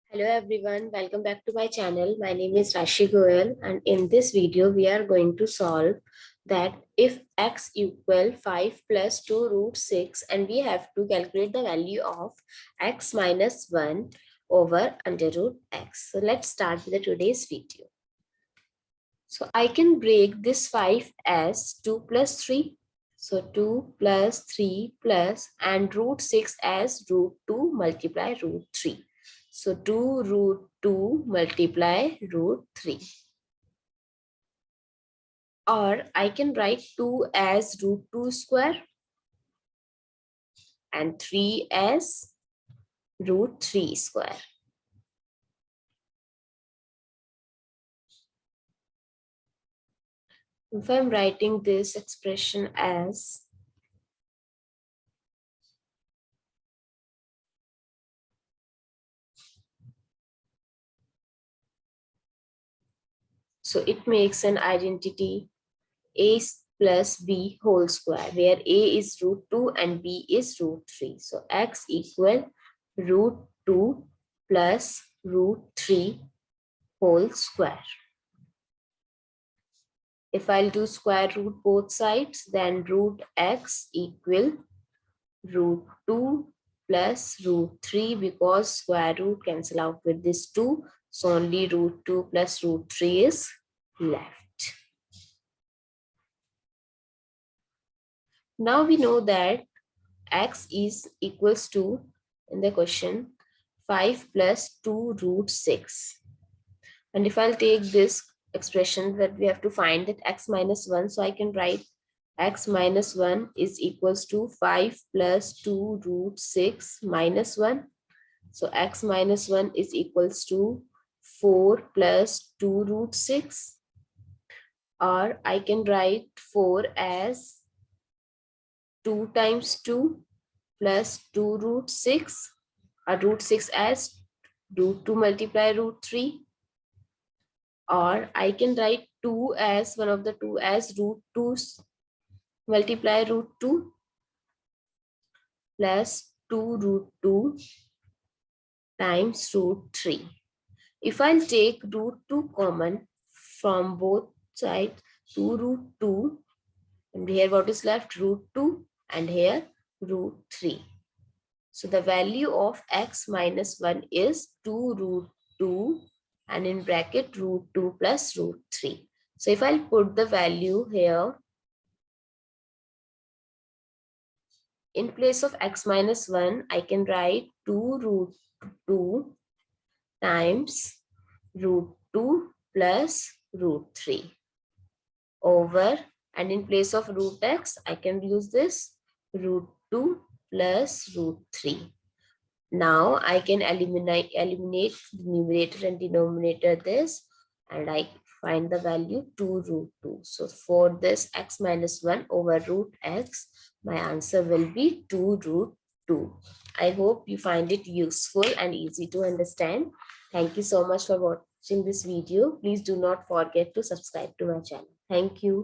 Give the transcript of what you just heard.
Hello everyone, welcome back to my channel. My name is Rashi Goyal and in this video we are going to solve that if x equal 5 plus 2 root 6 and we have to calculate the value of x minus 1 over under root x. So let's start with today's video. So I can break this 5 as 2 plus 3. So 2 plus 3 plus and root 6 as root 2 multiply root 3. So 2 root 2 multiply root 3. Or I can write 2 as root 2 square and 3 as root 3 square. If I'm writing this expression as so it makes an identity a plus b whole square where a is root 2 and b is root 3. So x equal root 2 plus root 3 whole square. If I'll do square root both sides, then root x equal root 2 plus root 3 because square root cancel out with this 2. So only root 2 plus root 3 is left. Now we know that x is equals to, in the question, 5 plus 2 root 6. And if I'll take this expression that we have to find that x minus 1, so I can write x minus 1 is equals to 5 plus 2 root 6 minus 1. So x minus 1 is equals to 4 plus 2 root 6. Or I can write 4 as 2 times 2 plus 2 root 6, or root 6 as root 2 multiply root 3. Or I can write 2 as one of the 2 as root 2 multiply root 2 plus 2 root 2 times root 3. If I'll take root 2 common from both sides, 2 root 2, and here what is left? Root 2, and here root 3. So the value of x minus 1 is 2 root 2 and in bracket root 2 plus root 3. So if I'll put the value here, in place of x minus 1, I can write 2 root 2 times root 2 plus root 3 over, and in place of root x, I can use this root 2 plus root 3. Now I can eliminate the numerator and denominator this, and I find the value 2 root 2. So for this x minus 1 over root x, my answer will be 2 root 2. I hope you find it useful and easy to understand. Thank you so much for watching this video. Please do not forget to subscribe to my channel. Thank you.